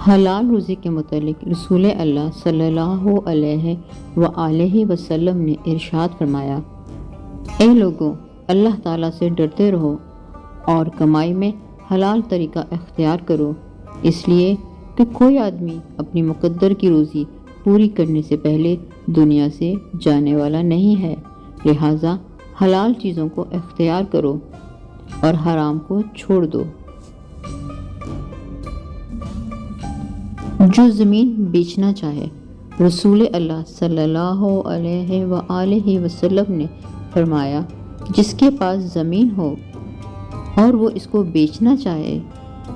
حلال روزی کے متعلق رسول اللہ صلی اللہ علیہ وآلہ وسلم نے ارشاد فرمایا، اے لوگوں، اللہ تعالیٰ سے ڈرتے رہو اور کمائی میں حلال طریقہ اختیار کرو، اس لیے کہ کوئی آدمی اپنی مقدر کی روزی پوری کرنے سے پہلے دنیا سے جانے والا نہیں ہے، لہٰذا حلال چیزوں کو اختیار کرو اور حرام کو چھوڑ دو۔ جو زمین بیچنا چاہے، رسول اللہ صلی اللہ علیہ وآلہ وسلم نے فرمایا، جس کے پاس زمین ہو اور وہ اس کو بیچنا چاہے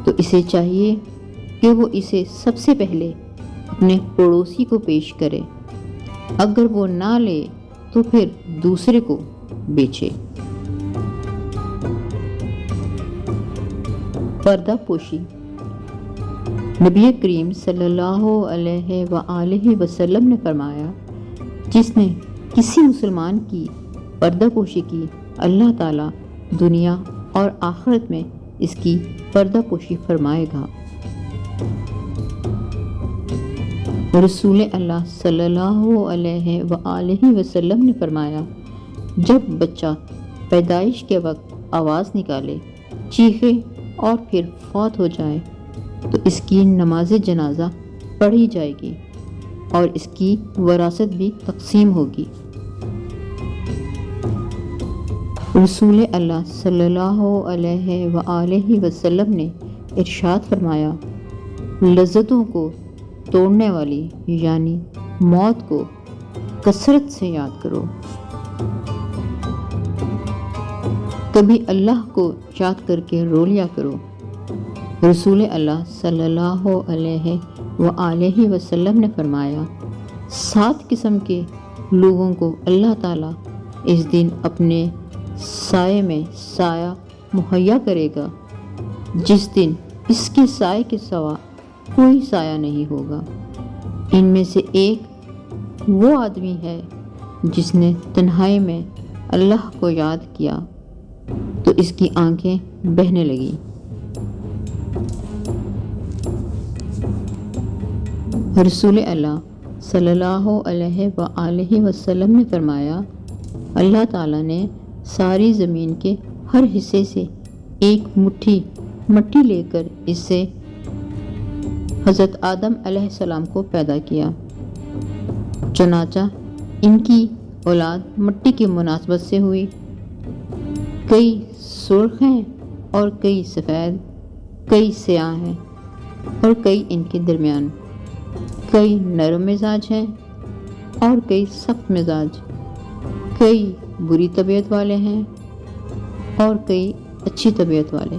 تو اسے چاہیے کہ وہ اسے سب سے پہلے اپنے پڑوسی کو پیش کرے، اگر وہ نہ لے تو پھر دوسرے کو بیچے۔ پردہ پوشی۔ نبی کریم صلی اللہ علیہ وآلہ وسلم نے فرمایا، جس نے کسی مسلمان کی پردہ پوشی کی، اللہ تعالیٰ دنیا اور آخرت میں اس کی پردہ پوشی فرمائے گا۔ رسول اللہ صلی اللہ علیہ وآلہ وسلم نے فرمایا، جب بچہ پیدائش کے وقت آواز نکالے، چیخے اور پھر فوت ہو جائے تو اس کی نماز جنازہ پڑھی جائے گی اور اس کی وراثت بھی تقسیم ہوگی۔ رسول اللہ صلی اللہ علیہ وآلہ وسلم نے ارشاد فرمایا، لذتوں کو توڑنے والی یعنی موت کو کثرت سے یاد کرو، کبھی اللہ کو یاد کر کے رو لیا کرو۔ رسول اللہ صلی اللہ علیہ وآلہ وسلم نے فرمایا، 7 قسم کے لوگوں کو اللہ تعالیٰ اس دن اپنے سائے میں سایہ مہیا کرے گا، جس دن اس کے سائے کے سوا کوئی سایہ نہیں ہوگا۔ ان میں سے ایک وہ آدمی ہے جس نے تنہائی میں اللہ کو یاد کیا تو اس کی آنکھیں بہنے لگیں۔ رسول اللہ صلی اللہ علیہ وآلہ وسلم نے فرمایا، اللہ تعالیٰ نے ساری زمین کے ہر حصے سے ایک مٹھی مٹی لے کر اس سے حضرت آدم علیہ السلام کو پیدا کیا، چنانچہ ان کی اولاد مٹی کی مناسبت سے ہوئی، کئی سرخ ہیں اور کئی سفید، کئی سیاہ ہیں اور کئی ان کے درمیان، کئی نرم مزاج ہیں اور کئی سخت مزاج، کئی بری طبیعت والے ہیں اور کئی اچھی طبیعت والے۔